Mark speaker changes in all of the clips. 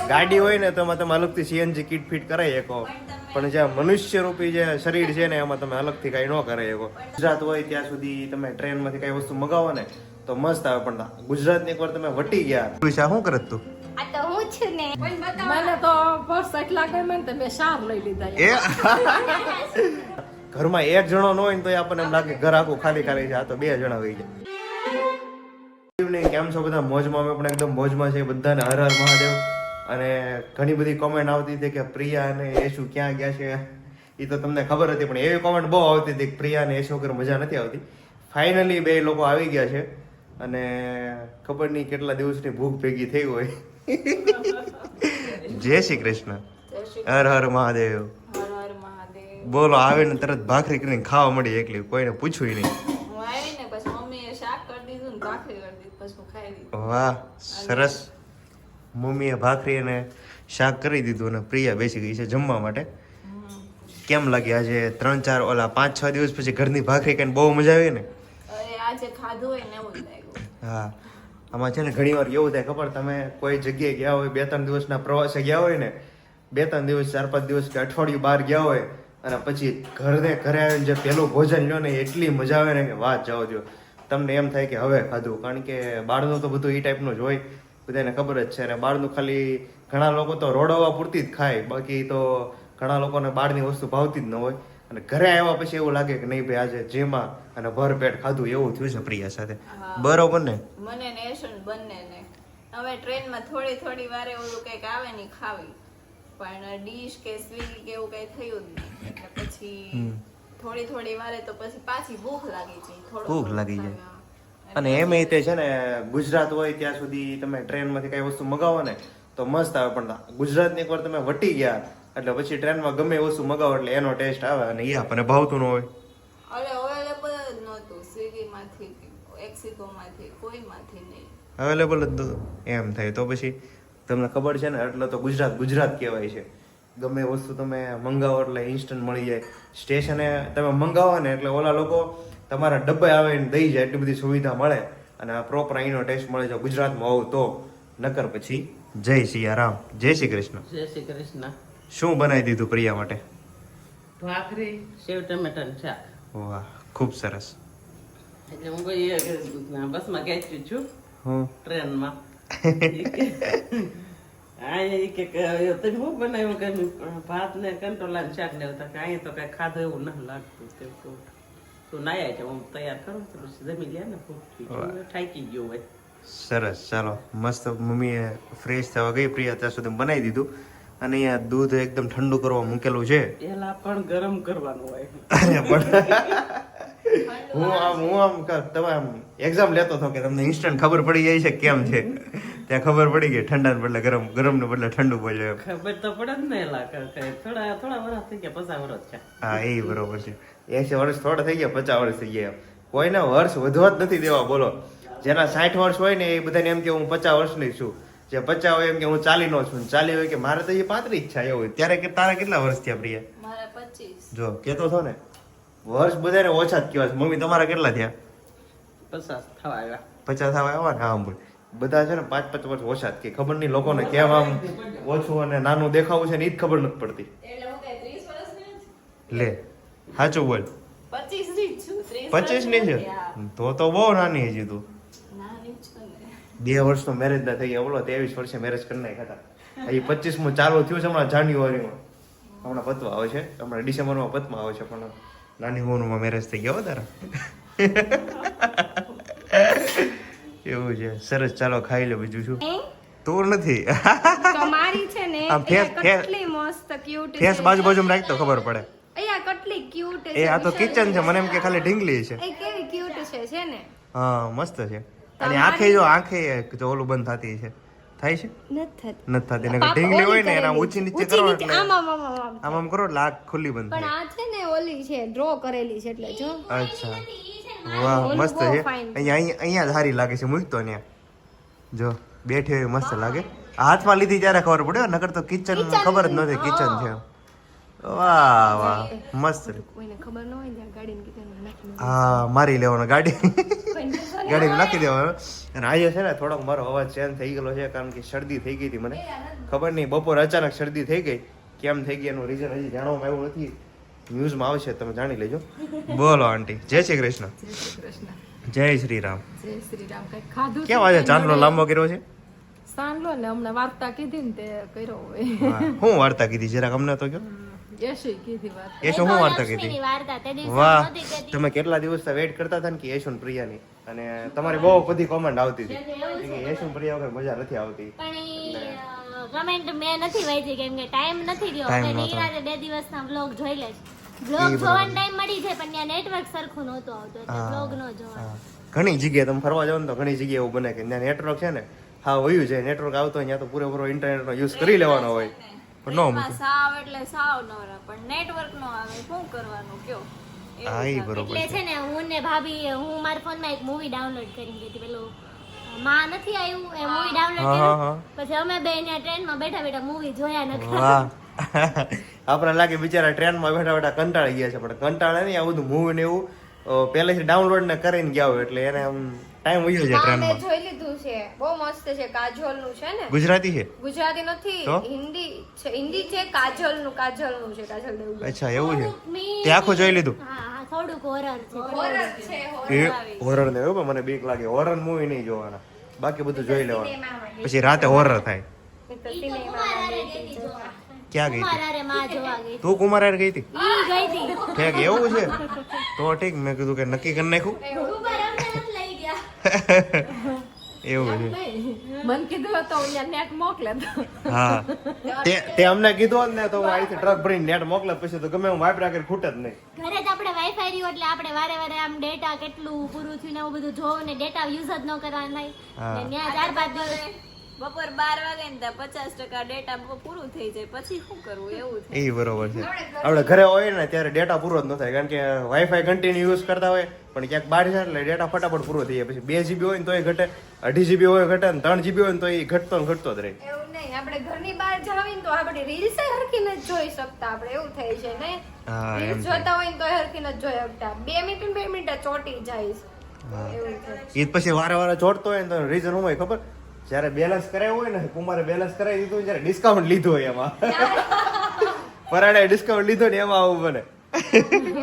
Speaker 1: ગાડી હોય ને તો એમાં તમે અલગથી સીએનજી કિટ ફિટ કરાવી શકો, પણ જે મનુષ્ય રૂપી જે શરીર છે ને એમાં તમે અલગથી કઈ ન કરાવી શકો. ગુજરાત હોય ત્યાં સુધી તમે ટ્રેનમાંથી કઈ વસ્તુ મગાવો ને તો મસ્ત આવે, પણ ગુજરાતની એકવાર તમે વટી ગયા. શું કરે તું?
Speaker 2: આ તો હું છું ને.
Speaker 3: મને તો બસ એટલા ગમે ને મેં શાર લઈ લીધા.
Speaker 1: એ ઘરમાં એક જણો ન હોય ને તો આપણને એમ લાગે ઘર આખું ખાલી ખાલી છે, આ તો 2 જણા હોય જાય. કેમ છો બધા? મોજમાં? અમે પણ એકદમ મોજમાં છે. બધાને હર હર મહાદેવ. અને ઘણી બધી કોમેન્ટ આવતી હતી કે પ્રિયા અને યશુ ક્યાં ગયા છે. એ તો તમને ખબર હતી, પણ એવી કોમેન્ટ બહુ આવતી હતી કે પ્રિયા અને યશુ વગર મજા નથી આવતી. ફાઇનલી 2 લોકો આવી ગયા છે અને ખબર નહીં કેટલા દિવસની ભૂખ ભેગી થઈ હોય. જય શ્રી કૃષ્ણ. હર હર મહાદેવ. બોલો, આવીને તરત ભાખરી કરીને ખાવા મળી એકલી, કોઈને પૂછ્યું નહીં. વાહ, સરસ. મમ્મીએ ભાખરી અને શાક કરી દીધું અને પ્રિયા બેસી ગઈ છે જમવા માટે. કેમ લાગે આજે 3-4 ઓલા 5-6 દિવસ પછી ઘરની ભાખરી ખાઈને બહુ મજા આવી ને?
Speaker 3: આજે ખાધું હોય ને એવું લાગ્યું.
Speaker 1: હા, આમાં છે ને ઘણી વાર એવું થાય ખબર, તમે કોઈ જગ્યાએ ગયા હોય, 2-3 દિવસના પ્રવાસે ગયા હોય ને, 2-3 દિવસ 4-5 દિવસ કે અઠવાડિયું બહાર ગયા હોય અને પછી ઘરે આવીને જે પેલું ભોજન લો ને એટલી મજા આવે ને કે વાત જાઓ દો. તમને એમ થાય કે હવે ખાધું, કારણ કે બહારનું તો બધું એ ટાઈપનું જ હોય, બધાને ખબર જ છે. અને બહારનું ખાલી ઘણા લોકો તો રોડવા પૂરતી જ ખાય, બાકી તો ઘણા લોકોને બહારની વસ્તુ ભાવતી જ ન હોય. અને ઘરે આવ્યા પછી એવું લાગે કે નહીં ભાઈ આજે જેમાં અને ભરપેટ ખાધું, એવું થયું છે પ્રિયા સાથે. બરોબર ને?
Speaker 3: મને ને યશુને બંનેને હવે ટ્રેનમાં થોડી વારે ઓલું કંઈક આવે ને ખાવી, પણ ડીશ કે સ્વીગી કે એવું કઈ થયું જ નહીં. એટલે પછી થોડી વારે તો પછી પાછી ભૂખ લાગી જાય.
Speaker 1: ભૂખ લાગી જાય. અને એમ તે છે ને ગુજરાત હોય ત્યાં સુધી તમે ટ્રેનમાંથી કઈ વસ્તુ મગાવો ને તો મસ્ત આવે, પણ ગુજરાતની એકવાર તમે વટી ગયા એટલે પછી ટ્રેનમાં ગમે વસ્તુ મગાવો એટલે એનો ટેસ્ટ આવે અને એ આપણને ભાવતું ન હોય.
Speaker 3: અરે અવેલેબલ જ નહોતું સ્વિગીમાંથી, એક્સિકોમાંથી, કોઈમાંથી નહીં
Speaker 1: અવેલેબલ જ નહોતું. એમ થાય તો પછી તમને ખબર છે ને, એટલે તો ગુજરાત કહેવાય છે. ગમે વસ્તુ તમે મંગાવો એટલે ઇન્સ્ટન્ટ મળી જાય. સ્ટેશને તમે મંગાવો ને એટલે ઓલા લોકો તમારા ડબ્બે આવીને દઈ જાય, એટલી બધી સુવિધા મળે અને પ્રોપર અહીંનો ટેસ્ટ મળે છે ગુજરાતમાં હોવ તો. નકર પછી જય સિયારામ. જય શ્રી કૃષ્ણ.
Speaker 4: જય શ્રી કૃષ્ણ.
Speaker 1: શું બનાવી દીધું પ્રિયા માટે?
Speaker 4: ભાખરી, સેવ ટમેટાનું શાક.
Speaker 1: વાહ, ખૂબ સરસ.
Speaker 4: એટલે હું બસમાં ગઈ છું ટ્રેનમાં. તમે શું બનાવ્યું કે ભાત ને કંટોલા ને શાક ને અહીંયા તો કઈ ખાધું એવું નથી લાગતું. તું નાયા છે, હું તૈયાર કરું તો પછી જમી લે ને, થાકી ગયો હોય.
Speaker 1: સરસ, ચાલો મસ્ત. મમ્મીએ ફ્રેશ થવા ગઈ પ્રિયા ત્યાં સુધી બનાવી દીધું અને અહીંયા દૂધ એકદમ ઠંડુ કરવા મૂકેલું છે.
Speaker 4: પેલા પણ ગરમ કરવાનું હોય.
Speaker 1: અરે પણ હું આમ તમે આમ એક્ઝામ લેતો હતો કે તમને ઇન્સ્ટન્ટ ખબર પડી જાય છે કેમ છે, ત્યાં ખબર પડી ગઈ ઠંડા ને બદલે ગરમ ને બદલે ઠંડુ બોલ્યો.
Speaker 4: ખબર તો પડે જ ને, એલા થોડા વર્ષ થઈ ગયા, 50 વર્ષ છે.
Speaker 1: હા, એ બરોબર છે. 80 વર્ષ થોડા થઈ ગયા, 50 વર્ષ થઈ ગયા. કોઈના વર્ષ વધવા જ નથી દેવા. બોલો, જેના 60 વર્ષ હોય ને એ બધાને એમ કે હું 50 વર્ષની છું, જે 50 હોય એમ કે હું 40 નો છું, 40 હોય કે મારે તો એ 35 ઈચ્છા એવું હોય. ત્યારે તારા કેટલા વર્ષ થયા પ્રિયા?
Speaker 3: મારા 25.
Speaker 1: જો કેતો છો ને, વર્ષ બધાને ઓછા જ કહેવાય. મમ્મી તમારા કેટલા થયા?
Speaker 4: 50 થવા આવ્યા.
Speaker 1: 50 થવા આવ્યા ને? હા બોલ, બધા છે ને 5-5 વર્ષ ઓછા જ કે. ખબર નહીં લોકોને કેમ આમ ઓછું અને નાનું દેખાવું છે ને એ જ ખબર નથી પડતી.
Speaker 3: એટલે હું કઈ 30 વર્ષની નથી.
Speaker 1: લે, સાચું બોલ.
Speaker 3: 25 ની છું.
Speaker 1: 25 ની છે? તો બહુ નાની હજી તું.
Speaker 3: નાની છું ને.
Speaker 1: 2 વર્ષનો મેરેજ ના થઈ ગયા. બોલો, 23 વર્ષે મેરેજ કરી નાખ્યા હતા. હજી 25મું ચાલુ થયું છે હમણાં જાન્યુઆરીમાં. હમણાં પતવા આવે છે, હમણાં ડિસેમ્બરમાં પતમાં આવે છે, પણ નાની ઉંમરમાં મેરેજ થઈ ગયા હો તારા. એવું છે. સરસ, ચાલો ખાઈ લો. બીજું શું? તું નથી
Speaker 2: તમારી છે ને
Speaker 1: આમ ફેસ
Speaker 2: કેટલી મસ્ત ક્યુટ છે.
Speaker 1: ફેસ બાજુ રાખતો ખબર પડે.
Speaker 2: અહીંયા કેટલી ક્યુટ છે.
Speaker 1: એ આ તો કિચન છે, મને એમ કે ખાલી ઢીંગલી છે.
Speaker 2: એ કેવી ક્યુટ છે ને.
Speaker 1: હા, મસ્ત છે. અને આંખે જો ઓલું બંધ થતી છે, થાય છે
Speaker 2: નથી
Speaker 1: થતી. નકર ઢીંગલી હોય ને એના ઊંચી નીચે કરો એટલે
Speaker 2: આમ
Speaker 1: કરો એટલે આંખ ખુલ્લી બંધ
Speaker 2: પણ
Speaker 1: થાય.
Speaker 2: આ છે ને ઓલી છે, ડ્રો કરેલી છે એટલે જો.
Speaker 1: અચ્છા, વાહ, મસ્ત છે. અહીંયા જ સારી લાગે છે. મૂકતો ત્યાં જો બેઠી હોય મસ્ત લાગે. હાથમાં લીધી ત્યારે ખબર પડે, નકર તો કિચન ખબર જ નહોતી કિચન છે. વાહ વાહ, મસ્ત.
Speaker 2: કોઈને ખબર ન હોય ત્યાં ગાડીને કીધું
Speaker 1: હા, મારી લેવાનો ગાડી. ગાડીમાં નાખી દેવાનો. અને આજે છે ને થોડોક મારો અવાજ ચેન્જ થઈ ગયેલો છે કારણ કે શરદી થઈ ગઈ હતી મને. ખબર નહીં બપોર અચાનક શરદી થઈ ગઈ, કેમ થઈ ગઈ એનું રીઝન હજી જાણવામાં આવ્યું નથી. ન્યૂઝમાં આવશે, તમે જાણી લેજો. બોલો આંટી, જય શ્રી કૃષ્ણ. જય શ્રી રામ.
Speaker 5: જય શ્રી રામ. કઈ ખાધું
Speaker 1: કેમ આજે ચાંદલો લાંબો કર્યો છે?
Speaker 5: સાંભળો ને હમણાં વાર્તા કીધી ને તે કર્યો હોય.
Speaker 1: હું વાર્તા કીધી જરાક અમને તો કહો.
Speaker 5: યશી કીધી વાત.
Speaker 1: યશુ હું વાર્તા કીધી?
Speaker 2: લક્ષ્મીની વાર્તા તે દિવસે
Speaker 1: વાહ,
Speaker 2: નહોતી કહેતી.
Speaker 1: તમે કેટલા દિવસથી વેઇટ કરતા હતા ને કે યશુ ને પ્રિયાની, અને તમારી બહુ બધી કોમેન્ટ આવતી હતી કે યશુ ને પ્રિયા વગર મજા નથી આવતી.
Speaker 2: પણ કમેન્ટ મેં નથી વાંચી કેમ કે ટાઈમ નથી રહ્યો.
Speaker 1: Time
Speaker 2: હવે
Speaker 1: નહોતો.
Speaker 2: નિરાતે 2 દિવસના બ્લોગ જોઈ લેશ. બ્લોગ જોવાનો ટાઈમ મળી જાય પણ ત્યાં નેટવર્ક સરખું નહોતું આવતું એટલે બ્લોગ ન જોવાનો.
Speaker 1: ઘણી જગ્યાએ તમે ફરવા જાવ ને તો ઘણી જગ્યાએ એવું બને કે ત્યાં નેટવર્ક છે ને હા વયું છે, નેટવર્ક આવતો હોય ત્યાં તો પૂરેપૂરો ઇન્ટરનેટનો યુઝ કરી લેવાનો હોય પણ નો
Speaker 3: એમાં સાવ એટલે સાવ નવરા, પણ નેટવર્ક નો આવે, શું કરવાનું કયો?
Speaker 1: હા એ બરોબર
Speaker 2: એટલે છે ને હું ને ભાભી હું મારા ફોનમાં એક મૂવી ડાઉનલોડ કરી દીધી. પેલું માં નથી આવ્યું એ મૂવી ડાઉનલોડ કર્યું. પછી અમે બે ત્યાં ટ્રેનમાં બેઠા બેઠા મૂવી જોયા નખરા.
Speaker 1: વાહ. આપણે લાગે બિચારા ટ્રેનમાં બેઠા બેઠા કંટાળી ગયા છે, પણ કંટાળે નહીં. આ બધું મૂવી ને એવું પહેલેથી ડાઉનલોડ ને કરીને ગયા હોય એટલે એને આમ ટાઈમ વયો જાય
Speaker 2: મેં
Speaker 1: ટ્રેનમાં.
Speaker 2: જોઈ લીધું છે, બહુ મસ્ત છે. કાજોલ નું છે ને,
Speaker 1: ગુજરાતી છે?
Speaker 2: ગુજરાતી નથી,
Speaker 1: તો?
Speaker 2: હિન્દી છે. હિન્દી છે. કાજોલ નું છે. કાજલ દેવગન.
Speaker 1: અચ્છા એવું છે? તે આખું જોઈ લીધું?
Speaker 2: હા હા, થોડુંક હોરર છે.
Speaker 1: એ હોરર ને એવું મને બીક લાગે. હોરર મૂવી નહીં જોવાના, બાકી બધું જોઈ લેવાનું. પછી રાતે હોરર થાય. ક્યાં ગઈ હતી?
Speaker 2: કુમાર માં જોવા ગઈ.
Speaker 1: તું કુમાર હારે ગઈ હતી?
Speaker 2: ઈ ગઈ હતી.
Speaker 1: ઠીક એવું છે તો ઠીક. મેં કીધું કે નક્કી કરી નાખ્યું.
Speaker 2: કુમાર અમને નથી લઈ ગયા.
Speaker 1: એવું છે?
Speaker 5: મન કીધું તો અહીંયા નેટ મોકલે તો.
Speaker 1: હા, તે અમને કીધું હોત ને તો હું અહીંથી ટ્રક ભરીને નેટ મોકલે, પછી તો ગમે હું વાપરા કરી ખૂટે જ નહીં.
Speaker 2: ઘરે જ આપણે વાઈફાઈ રહ્યું એટલે આપણે વારે વારે આમ ડેટા કેટલું પૂરું થયું ને એવું બધું જોવું ને ડેટા યુઝ જ ન કરવાનું થાય.
Speaker 1: હા.
Speaker 2: ને ત્યાં 4-5 દિવસ
Speaker 3: બપોર 12 વાગે ને ત્યાં 50% ડેટા પૂરું થઈ જાય, પછી શું કરવું એવું થાય.
Speaker 1: એ બરોબર છે. આપણે ઘરે હોય ને ત્યારે ડેટા પૂરો જ ન થાય, કારણ કે વાઈફાઈ કન્ટિન્યુ યુઝ કરતા હોય, પણ ક્યાંક બહાર જાય એટલે ડેટા ફટાફટ પૂરો થઈ જાય. પછી 2 GB હોય ને તોય ઘટે, 2.5 GB હોય ઘટે, ને 3 GB હોય ને તો એ ઘટતો ને ઘટતો જ રહે.
Speaker 2: એવું નહીં. આપણે ઘરની બહાર જાવીને તો આપણે રીલ્સ હરખીને જ જોઈ શકતા. આપણે એવું થાય છે ને,
Speaker 1: હા, એમ
Speaker 2: રીલ્સ
Speaker 1: છે.
Speaker 2: જોતા હોય ને તો હરખીને જ જોઈ શકતા. 2 મિનિટ ચોટી જાય છે. એવું થાય.
Speaker 1: એ પછી વારે વારે જોડતો હોય ને તો રીઝન શું હોય ખબર? જયારે બેલેન્સ કરાવ્યું હોય ને, કુમારે બેલેન્સ કરાવી દીધું, જયારે ડિસ્કાઉન્ટ લીધું હોય એમાં પરાણે ડિસ્કાઉન્ટ લીધો ને એમાં આવું બને.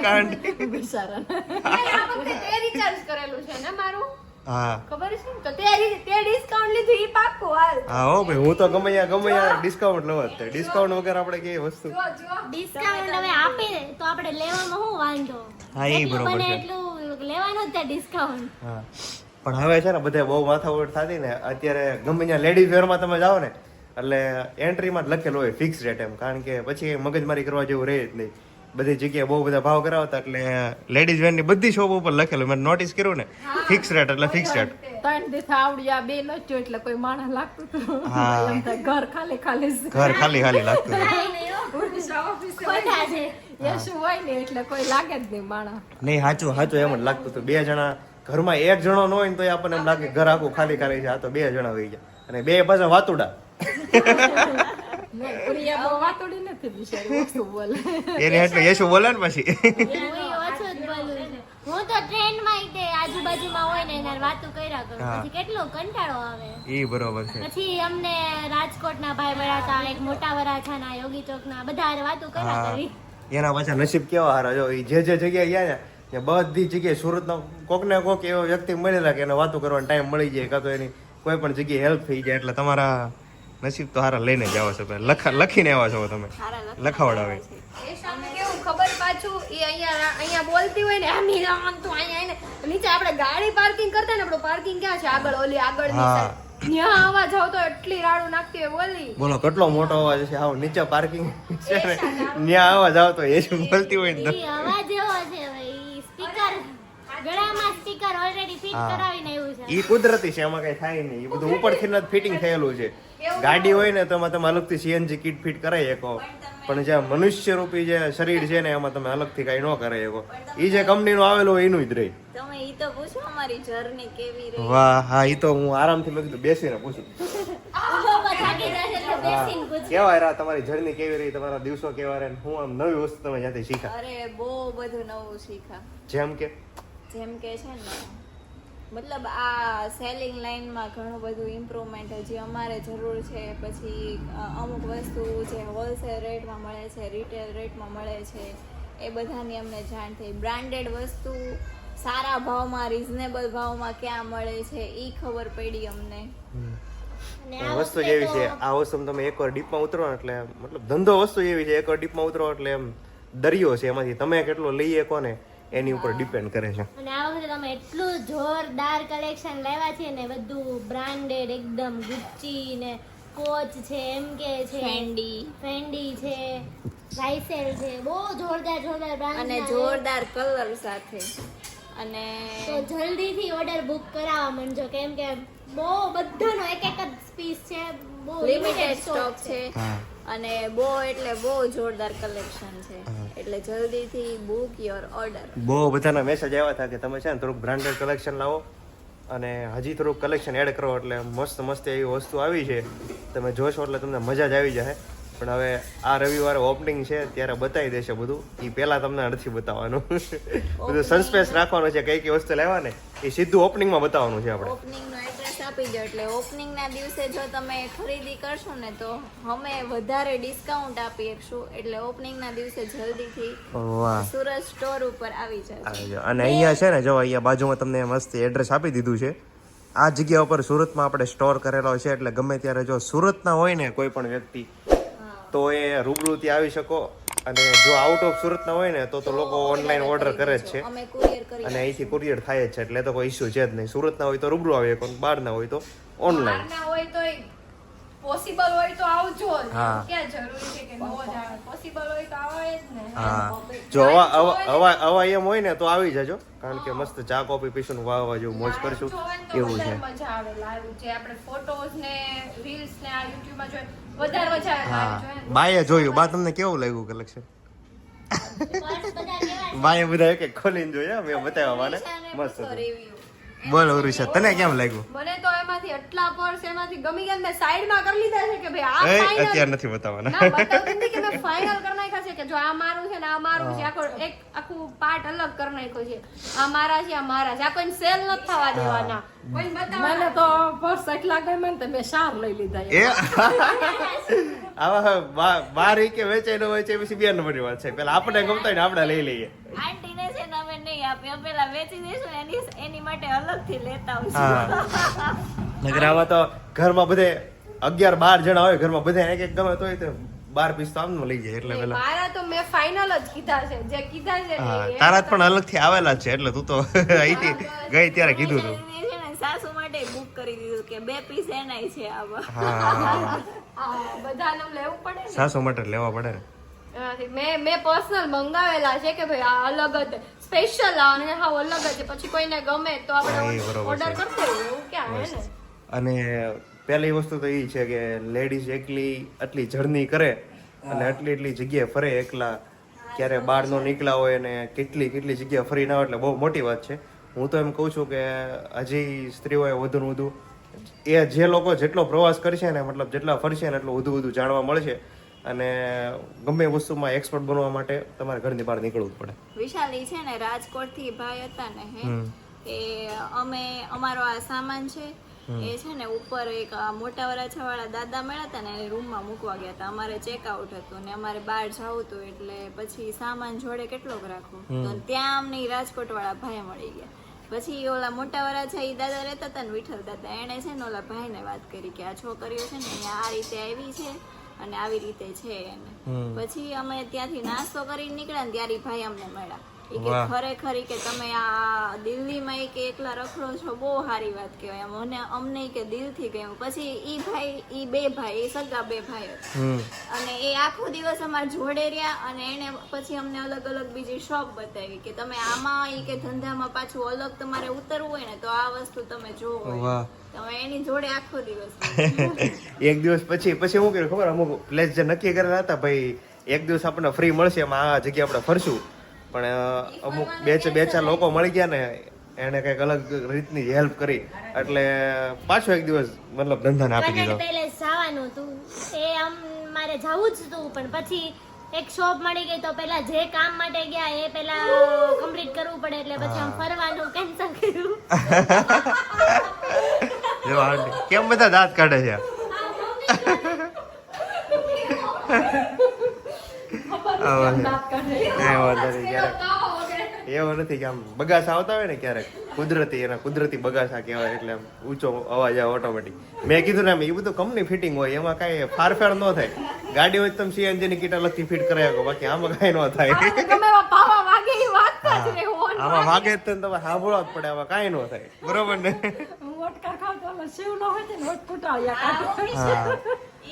Speaker 1: કારણ
Speaker 5: બિચારા
Speaker 2: આ વખતે તે રિચાર્જ કરેલું છે ને મારું,
Speaker 1: હા
Speaker 2: ખબર છે ને? તો તે ડિસ્કાઉન્ટ લીધું ઈ પાક્કું હાલ.
Speaker 1: હા હો ભાઈ, હું તો ગમે ત્યાં ડિસ્કાઉન્ટ લઉં જ. ડિસ્કાઉન્ટ વગર આપણે કઈ વસ્તુ
Speaker 2: ડિસ્કાઉન્ટ હવે આપે તો આપણે લેવામાં શું વાંધો?
Speaker 1: હા, ઈ
Speaker 2: જેટલું
Speaker 1: બરોબર
Speaker 2: બને
Speaker 1: છે.
Speaker 2: એટલું લેવાનું જ તે ડિસ્કાઉન્ટ.
Speaker 1: હા, પણ હવે છે ને બધે બહુ માથાકૂટ થતી ને. અત્યારે ગમે ત્યાં લેડીઝ વેરમાં તમે જાઓ ને એટલે એન્ટ્રીમાં જ લખેલું હોય ફિક્સ રેટ એમ, કારણ કે પછી મગજમારી કરવા જેવું રહે જ નહીં. બધી જગ્યાએ બહુ બધા ભાવ કરાવતા એટલે લેડીઝ વેરની બધી શોપ ઉપર લખેલું. મેં નોટિસ કર્યું ને, ફિક્સ રેટ એટલે ફિક્સ રેટ.
Speaker 5: 3 દિવસ આવડ્યા બે ન થયો એટલે કોઈ માણસ લાગતું હતું.
Speaker 1: હા.
Speaker 5: એમ થાય ઘર ખાલી ખાલી છે.
Speaker 1: ઘર ખાલી ખાલી લાગતું હતું.
Speaker 2: ખોટા છે.
Speaker 5: યશુ હોય ને એટલે કોઈ લાગે જ નહીં માણસ.
Speaker 1: નહીં, સાચું સાચું એમ જ લાગતું હતું. 2 જણા ઘરમાં 1 જણો ન હોય ને તો આપણને એમ લાગે ઘર આખું ખાલી ખાલી છે. આ તો 2 જણા હોય ગયા અને 2 પાછા વાતુડા.
Speaker 5: નહીં, પ્રિયા બહુ વાતોડી નથી બિચારી, ઓછું બોલે.
Speaker 1: એને એટલે યશુ બોલે ને પછી.
Speaker 2: હું ઓછું જ બોલું છું. હું તો ટ્રેનમાં તે આજુબાજુમાં હોય ને એના વાતો કર્યા કરું.
Speaker 1: હા.
Speaker 2: પછી કેટલો કંટાળો આવે.
Speaker 1: એ બરોબર છે.
Speaker 2: પછી અમને રાજકોટના ભાઈ મળ્યા હતા, એક મોટા વરાછાના, યોગી ચોકના, બધા હારે વાતો કર્યા
Speaker 1: હા,
Speaker 2: કરી.
Speaker 1: એના પાછા નસીબ કેવા હારા. જો એ જે જગ્યાએ ગયા ને ત્યાં બધી જગ્યાએ સુરતનો કોક ને કોક એવો વ્યક્તિ મળેલા કે એને વાતો કરવાનો ટાઈમ મળી જાય, કાં તો એની કોઈ પણ જગ્યાએ હેલ્પ થઈ જાય. એટલે તમારા નસીબ તો હારા લઈને જ આવો છો. લખીને આવ્યા છો તમે, લખાવડાવે.
Speaker 2: એ સામે કેવું ખબર પાછું ઈ અહીંયા બોલતી હોય ને આમ ઈ આમ તો અહીંયા આવીને નીચે આપણે ગાડી પાર્કિંગ કરતા ને, આપણું પાર્કિંગ ક્યાં છે? આગળ ઓલી આગળની
Speaker 1: હા.
Speaker 2: સાઈડ. ત્યાં આવા જાવ તો એટલી રાડું નાખતી હોય બોલી.
Speaker 1: બોલો કેટલો મોટો અવાજ છે. આવો નીચે પાર્કિંગ છે ને, ત્યાં અવાજ આવતો હોય. એ શું બોલતી હોય ને તો.
Speaker 2: ઈ અવાજ એવો છે ભાઈ. સ્પીકર ગળામાં સ્પીકર ઓલરેડી ફિટ
Speaker 1: હા.
Speaker 2: કરાવીને એવું છે.
Speaker 1: ઈ કુદરતી છે, એમાં કઈ થાય નહીં. એ બધું ઉપરથી જ ફિટિંગ થયેલું છે. ગાડી હોય ને તો એમાં તમે અલગથી સીએનજી કિટ ફિટ કરાવી શકો, પણ જે મનુષ્ય રૂપી જે શરીર છે ને એમાં તમે અલગથી કઈ ન કરી શકો. ઈ જે કંપનીનું આવેલું હોય એનું જ રહે.
Speaker 3: તમે ઈ તો પૂછો અમારી જર્ની કેવી રહી.
Speaker 1: વાહ, હા, ઈ તો હું આરામથી મેં કીધું બેસીને પૂછું.
Speaker 2: ઊભો ઊભો થાકી જશે એટલે બેસીને પૂછ.
Speaker 1: કેવા રહ્યા તમારી જર્ની કેવી રહી, તમારા દિવસો કેવા રહ્યા, હું આમ નવી વસ્તુ તમે ત્યાંથી શીખા?
Speaker 3: અરે બહુ બધું નવું શીખા.
Speaker 1: જેમ કે
Speaker 3: જેમ કે છે ને મતલબ આ સેલિંગ લાઈનમાં ઘણું બધું ઇમ્પ્રુવમેન્ટ હજી અમારે જરૂર છે. પછી અમુક વસ્તુ જે હોલસેલ રેટમાં મળે છે, રિટેલ રેટમાં મળે છે, એ બધાની અમને જાણ થઈ. બ્રાન્ડેડ વસ્તુ સારા ભાવમાં, રીઝનેબલ ભાવમાં ક્યાં મળે છે એ ખબર પડી અમને.
Speaker 2: અને આ
Speaker 1: વસ્તુ જેવી છે આ વસ્તુ તમે એકવાર ડીપમાં ઉતરો ને એટલે મતલબ ધંધો વસ્તુ એવી છે, એકવાર ડીપમાં ઉતરો એટલે એમ દરિયો છે, એમાંથી તમે કેટલો લઈ શકો ને એની ઉપર ડિપેન્ડ કરે છે.
Speaker 2: અને આ વખતે તમે એટલું જોરદાર કલેક્શન લાવ્યા છે ને, બધું બ્રાન્ડેડ એકદમ, ગુચ્ચી ને કોચ છે, MK છે, ફેન્ડી છે, રાઇસેલ છે, બહુ જોરદાર બ્રાન્ડ
Speaker 3: અને જોરદાર કલર સાથે. અને
Speaker 2: તો જલ્દીથી ઓર્ડર બુક કરાવવા માંડજો, કેમ કે બહુ બધાનો એક જ પીસ છે, બહુ
Speaker 3: લિમિટેડ સ્ટોક છે અને બહુ એટલે બહુ જોરદાર કલેક્શન છે. એટલે જલ્દીથી બુક યોર ઓર્ડર.
Speaker 1: બહુ બધાના મેસેજ આવ્યા હતા કે તમે છે ને થોડુંક બ્રાન્ડેડ કલેક્શન લાવો અને હજી થોડુંક કલેક્શન એડ કરો, એટલે મસ્ત એવી વસ્તુ આવી છે, તમે જોશો એટલે તમને મજા જ આવી જાય. પણ હવે આ રવિવારે ઓપનિંગ છે ત્યારે બતાવી દેશે બધું, એ પહેલા તમને નથી બતાવવાનું. બધું સસ્પેન્સ રાખવાનું છે, કઈ વસ્તુ લેવા ને એ સીધું ઓપનિંગમાં બતાવવાનું છે આપણે.
Speaker 3: ઓપનિંગનો એડ્રેસ આપી દો, એટલે ઓપનિંગના દિવસે જો તમે ખરીદી કરશો ને તો અમે વધારે ડિસ્કાઉન્ટ આપી શકશું. એટલે ઓપનિંગના દિવસે જલ્દીથી
Speaker 1: વાહ,
Speaker 3: સુરત સ્ટોર ઉપર આવી જશે.
Speaker 1: અને અહીંયા છે ને જો અહીંયા બાજુમાં તમને મસ્ત એડ્રેસ આપી દીધું છે. આ જગ્યા ઉપર સુરતમાં આપણે સ્ટોર કરેલો છે, એટલે ગમે ત્યારે જો સુરતના હોય ને કોઈ પણ વ્યક્તિ તો એ રૂબરૂ ત્યાં આવી શકો. અને જો આઉટ ઓફ સુરતના હોય ને તો લોકો ઓનલાઈન ઓર્ડર કરે જ છે,
Speaker 3: અમે કુરિયર કરી
Speaker 1: અને અહીંથી કુરિયર થાય જ છે, એટલે તો કોઈ ઇશ્યુ છે જ નહીં. સુરતના હોય તો રૂબરૂ આવે, પણ બહારના હોય તો ઓનલાઈન.
Speaker 5: બહારના હોય તો પોસિબલ હોય તો આવજો જ.
Speaker 1: હા.
Speaker 5: ક્યાં જરૂરી છે કે નો જ આવે? પોસિબલ હોય તો આવે જ ને.
Speaker 1: હા, જો હવા એમ હોય ને તો આવી જજો, કારણ કે મસ્ત ચા કોફી પીશું, વાવા જેવું મોજ કરશું એવું છે.
Speaker 5: મજા આવે લાઈવ જે આપણે ફોટોઝ ને રીલ્સ ને આ YouTube માં જોઈએ વધારે મજા આવે live જોઈએ ને.
Speaker 1: બાએ જોયું, બા તમને કેવું લાગ્યું કલેક્શન? બાએ બધા એક એક ખોલીને જોયા, મેં બતાવ્યા બાને. મસ્ત હતું.
Speaker 3: રિવ્યુ.
Speaker 1: બોલ ઉરુષા, તને કેમ લાગ્યું?
Speaker 5: મને તો એમાંથી આટલા પર્સ એમાંથી ગમી ગયા ને. મેં સાઈડમાં કરી લીધા છે કે ભાઈ આ
Speaker 1: એ
Speaker 5: ફાઇનલ
Speaker 1: અત્યારે નથી બતાવવાના.
Speaker 5: ના બતાવતી નથી કે મેં ફાઇનલ કરી નાખ્યા છે કે જો આ મારું છે ને આ મારું છે, આખું પાર્ટ અલગ કરી નાખ્યો છે. આ મારા છે, આ મારા છે, આ કોઈ સેલ નથી થવા દેવાના. મને તો પર્સ એટલા ગમે ને મેં શાર લઈ લીધા.
Speaker 1: એ આવા બાર કે વેચાય ન વેચાય પછી બે નંબરની વાત છે. પેલા આપણે ગમતા હોય ને આપણે લઈ લઈએ.
Speaker 3: આંટીને છે ને અમે નહીં આપીએ, અમે પેલા વેચી દઈશું, એની માટે અલગથી લેતા
Speaker 1: હા,
Speaker 3: આવશું.
Speaker 1: નકર આમાં તો ઘરમાં બધે 11-12 જણા હોય, ઘરમાં બધા એક એક ગમે તો 12 પીસ તો આમનું લઈ જાય. એટલે પેલા
Speaker 5: મારા તો મેં ફાઇનલ જ કીધા છે, જે કીધા છે ને
Speaker 1: હા,
Speaker 5: એ
Speaker 1: તારા જ પણ અલગથી આવેલા જ છે, એટલે તું તો અહીંથી ગઈ ત્યારે કીધું તું.
Speaker 3: છે ને સાસુ માટે બુક કરી દીધું કે 2 પીસ એનાય છે આવા.
Speaker 1: હા,
Speaker 5: બધાને લેવું પડે ને.
Speaker 1: સાસુ માટે લેવા પડે ને.
Speaker 5: એનાથી મેં પર્સનલ મંગાવેલા છે કે ભાઈ આ અલગ જ સ્પેશિયલ અને હાવ અલગ જ છે. પછી કોઈને ગમે તો
Speaker 1: હા, એ
Speaker 5: આપણે
Speaker 1: બરોબર
Speaker 5: ઓર્ડર
Speaker 1: છે.
Speaker 5: કરી દેવું, એવું ક્યાં હે ને.
Speaker 1: અને પહેલી વસ્તુ તો એ છે કે લેડીઝ એકલી આટલી જર્ની કરે અને એટલી જગ્યાએ ફરે એકલા, ક્યારે બહાર નો નીકળ્યા હોય અને કેટલી જગ્યા ફરી ના હોય, એટલે બહુ મોટી વાત છે. હું તો એમ કહું છું કે હજી સ્ત્રીઓએ વધુ ને વધુ એ જે લોકો જેટલો પ્રવાસ કરશે ને, મતલબ જેટલા ફરશે ને એટલું વધુ જાણવા મળશે. અને ગમે એ વસ્તુમાં એક્સપર્ટ બનવા માટે તમારે ઘરની બહાર નીકળવું જ પડે.
Speaker 3: વિશાલી છે ને રાજકોટથી ભાઈ હતા ને હે, એ અમે અમારો આ સામાન છે એ છે ને ઉપર એક મોટા વરાછા વાળા દાદા મળ્યા હતા ને એ રૂમમાં મૂકવા ગયા હતા. અમારે ચેકઆઉટ હતું ને અમારે બહાર જવું હતું, એટલે પછી સામાન જોડે કેટલોક રાખવું તો ત્યાં અમને રાજકોટ વાળા ભાઈ મળી ગયા. પછી ઓલા મોટા વરાછા એ દાદા રહેતા હતા ને વિઠ્ઠલ દાદા, એને છે ને ઓલા ભાઈને વાત કરી કે આ છોકરીઓ છે ને અહીંયા આ રીતે આવી છે અને આવી રીતે છે એને. પછી અમે ત્યાંથી નાસ્તો કરીને નીકળ્યા ને ત્યારે ભાઈ અમને મળ્યા. ઈ કે ખરેખર ઈ કે તમે આ દિલ્હીમાં ઈ કે એકલા રખડો છો, બહુ સારી વાત કહેવાય. મને અમને ઈ કે દિલથી ગયું. પછી ઈ ભાઈ ઈ બે ભાઈ એ સગા બે ભાઈ હતા અને એ આખો દિવસ અમારા જોડે રહ્યા અને એને પછી અમને અલગ અલગ બીજી શોપ બતાવી કે તમે આમાં ઈ કે ધંધામાં પાછું અલગ તમારે ઉતરવું હોય ને તો આ વસ્તુ તમે જોવો. તમે એની જોડે આખો દિવસ
Speaker 1: એક દિવસ પછી શું કર્યું ખબર, અમુક પ્લેસ જે નક્કી કરેલા હતા ભાઈ એક દિવસ આપણને ફ્રી મળશે, એમાં આ જગ્યા આપણે ફરશું, પણ અમુક બે ચાર લોકો મળી ગયા ને એને કઈક અલગ રીતની હેલ્પ કરી, એટલે પાછો એક દિવસ મતલબ ધંધાને આપી દીધો.
Speaker 2: પહેલે જવાનું હતું, એ મારે જવું જ હતું, પણ પછી એક શોપ મળી ગઈ તો પેલા જે કામ માટે ગયા એ પેલા કમ્પ્લીટ કરવું પડે એટલે પછી આમ ફરવાનું કેન્સલ કર્યું.
Speaker 1: જો આંટી કેમ બધા દાંત કાઢે છે એવું નથી કે આમ બગાસા આવતા હોય ને ક્યારેક કુદરતી એના કુદરતી બગાસા કહેવાય એટલે આમ ઊંચો અવાજ આવે ઓટોમેટિક. મેં કીધું ને એમ એ બધું કંપની ફિટિંગ હોય એમાં કાંઈ ફારફેર ન થાય. ગાડી હોય તો તમે સીએનજી ની કીટ અલગથી ફિટ કરાવી શકો બાકી આમાં કાંઈ ન થાય. આમાં વાગે જ તમે સાંભળવા જ પડે આમાં કાંઈ ન થાય બરોબર ને.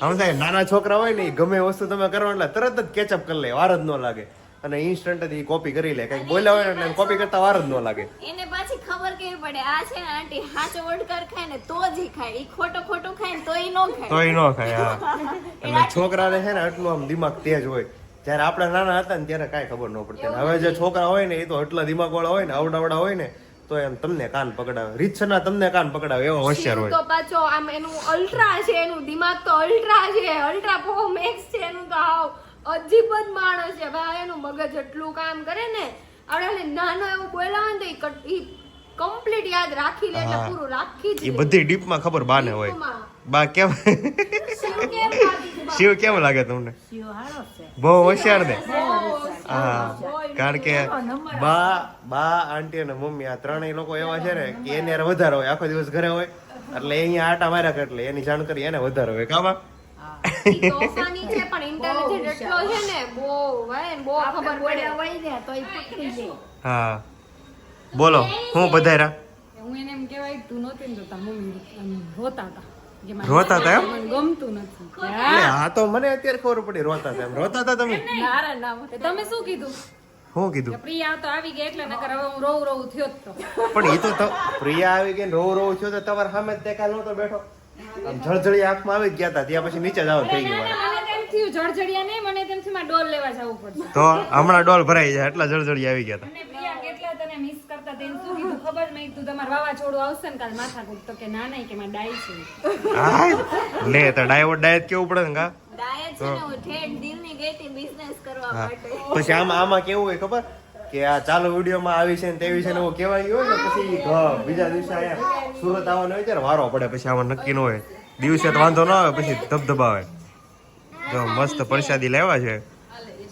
Speaker 1: આમ થાય નાના છોકરા હોય ને ગમે વસ્તુ તમે કરો એટલે તરત જ કેચઅપ કરી લે વાર જ ન લાગે અને ઇન્સ્ટન્ટ જ કોપી કરી લે કઈક બોલ્યા હોય એટલે કોપી કરતા વાર જ ન લાગે.
Speaker 3: એને પાછી ખબર કેવી પડે આ છે ને આંટી હાચો ઓડકાર ખાય ને તો જ ઈ ખાય ઈ ખોટો ખાય ને તોય નો ખાય.
Speaker 1: તોય ન ખાય હા. એટલે છોકરાને છે ને આટલું આમ દિમાગ તેજ હોય. જયારે આપણે નાના હતા ને ત્યારે કાંઈ ખબર ન પડતી. હવે જે છોકરા હોય ને એ તો એટલા દિમાગ વાળા હોય ને આવડાવડા હોય ને તો એમ તમને કાન પકડાવે રીતસરના તમને કાન પકડાવે એવો હોશિયાર હોય.
Speaker 5: તો પાછો આમ એનું અલ્ટ્રા છે એનું દિમાગ તો અલ્ટ્રા છે અલ્ટ્રા પ્રો મેક્સ છે એનું તો હાવ અજીબ જ માણસ છે ભાઈ. એનું મગજ એટલું કામ કરે ને આપણે નાનો એવું બોલાવે ને તો ઈ કમ્પ્લીટ યાદ રાખી લે એટલે પૂરું રાખી જ
Speaker 1: એ બધી ડીપમાં ખબર બાને હોય. બા કેમ શિવ કેમ લાગે તમને? બહુ હોશિયાર ને હા કારણ કે બા આંટી અને મમ્મી આ ત્રણેય લોકો એવા છે ને કે એને વધારે હોય આખો દિવસ ઘરે હોય એટલે અહીંયા આટા માર્યા કરે એટલે એની જાણકારી એને વધારે હોય કામાં.
Speaker 5: તોફાની છે પણ ઇન્ટેલિજન્ટ એટલો છે ને બહુ ખબર પડે.
Speaker 1: હા બોલો હું બધાયરા
Speaker 6: હું એને એમ કહેવાય તું નહોતી ને તો તાર મમ્મી રોતા હતા
Speaker 1: રોતા હતા એમ?
Speaker 6: મને ગમતું નથી
Speaker 1: હા તો મને અત્યારે ખબર પડી રોતા હતા એમ. રોતા હતા તમે?
Speaker 6: તમે શું કીધું
Speaker 1: શું કીધું?
Speaker 6: કે પ્રિયા તો આવી ગઈ એટલે નકર હવે હું રોવ થયો જ તો
Speaker 1: પણ એ તો પ્રિયા આવી ગઈ રોવ રોવ થયો તો તમારા સામે જ તે કાલ નહોતો બેઠો આમ જળજળી આંખમાં આવી જ ગયા હતા ત્યાં પછી નીચે જ આવ થઈ ગયું મારે.
Speaker 6: મને તેમ થયું જળજળિયા નહીં મને તેમ થયું મારે ડોલ લેવા જવું પડશે
Speaker 1: તો હમણાં ડોલ ભરાઈ જાય એટલા જળજળી આવી ગયા હતા.
Speaker 6: અને પ્રિયા કેટલા તને મિસ કરતા તેને શું કીધું ખબર નહીં તું તમારું વાવાઝોડું આવશે ને કાલ માથાકૂટ તો કે ના નહીં કે મારે ડાઈ છે
Speaker 1: હાય લે તો ડાયટ કેવું પડે ને કા
Speaker 3: ડાયટ છે ને હું ઠેઠ દિલની ગઈ હતી બિઝનેસ કરવા માટે.
Speaker 1: પછી આમાં કેવું હોય ખબર કે આ ચાલુ વિડીયોમાં આવી છે ને તેવી છે ને એવું કહેવાય હોય ને પછી બીજા દિવસે અહીંયા સુરત આવવાનો હોય ત્યારે વારો પડે પછી આમાં નક્કી ન હોય. દિવસે તો વાંધો ન આવે પછી ધબધબા આવે. જો મસ્ત પ્રસાદી લેવા છે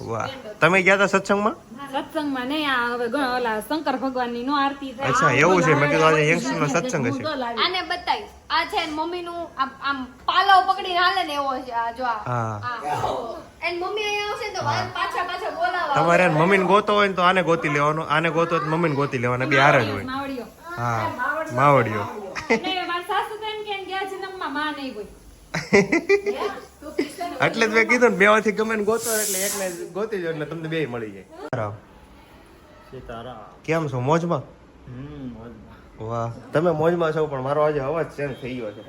Speaker 1: વાહ. તમે ગયા હતા સત્સંગમાં?
Speaker 6: સત્સંગમાં નહીં આ હવે ઓલા શંકર ભગવાનની નો આરતી થાય
Speaker 1: અચ્છા એવું છે મેં કીધું આજે યંગસ્ટર નો સત્સંગ હશે.
Speaker 5: આને બતાવી આ છે ને મમ્મીનું આમ પાલવ પકડીને હાલે ને એવો છે આ જો
Speaker 1: હા
Speaker 5: એન મમ્મી અહીંયા આવશે ને તો પાછા બોલાવા
Speaker 1: તમારે મમ્મીને ગોતો હોય ને તો આને ગોતી લેવાનો આને ગોતો હોય તો મમ્મીને ગોતી લેવાના બે હાર જ હોય.
Speaker 6: માવડીઓ
Speaker 1: હા માવડીઓ.
Speaker 6: અને મારા સાસુ તો એમ કે ગયા જન્મમાં માં નહીં હોય
Speaker 1: એટલે જ મેં કીધું ને બેવાથી ગમે ને ગોતો એટલે એકને ગોતી જો એટલે તમને બે મળી જાય. કેમ છો મોજમાં? વાહ તમે મોજમાં છો પણ મારો આજે અવાજ ચેન્જ થઈ ગયો છે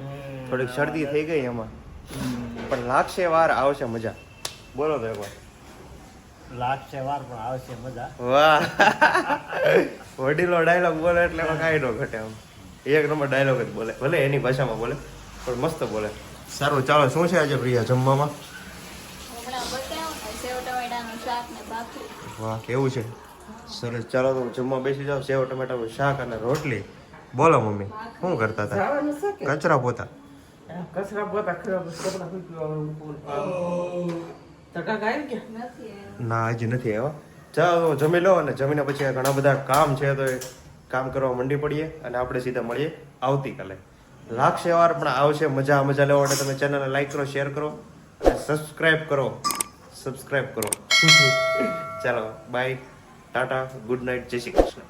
Speaker 1: થોડીક શરદી થઈ ગઈ એમાં પણ લાગશે વાર આવશે મજા. બોલો તો એકવાર
Speaker 7: લાગશે વાર પણ આવશે મજા.
Speaker 1: વાહ વડીલો ડાયલોગ બોલે એટલે એમાં કાંઈ ન ઘટે આમ એક નંબર ડાયલોગ જ બોલે ભલે એની ભાષામાં બોલે પણ મસ્ત બોલે. સારું ચાલો શું છે આજે પ્રિયા જમવામાં?
Speaker 3: હમણાં બતાવ્યું ને સેવ ટમેટાનું શાક ને ભાખરી.
Speaker 1: વાહ કેવું છે સરસ. ચાલો તો જમવા બેસી જાઓ. સેવ ટમેટાનું શાક અને રોટલી. બોલો મમ્મી શું કરતા હતા? કચરા પોતા
Speaker 4: કચરા પોતા કપડા તડકા આવી ગયા
Speaker 1: ના હજી નથી આવ્યા. ચાલો જમી લો અને જમીને પછી ઘણા બધા કામ છે તો એ કામ કરવા મંડી પડીએ અને આપણે સીધા મળીએ આવતીકાલે. લાગશે વાર પણ આવશે મજા લેવા માટે તમે ચેનલને લાઈક કરો શેર કરો અને સબસ્ક્રાઇબ કરો. ચાલો બાય ટાટા ગુડ નાઇટ જય શ્રી કૃષ્ણ.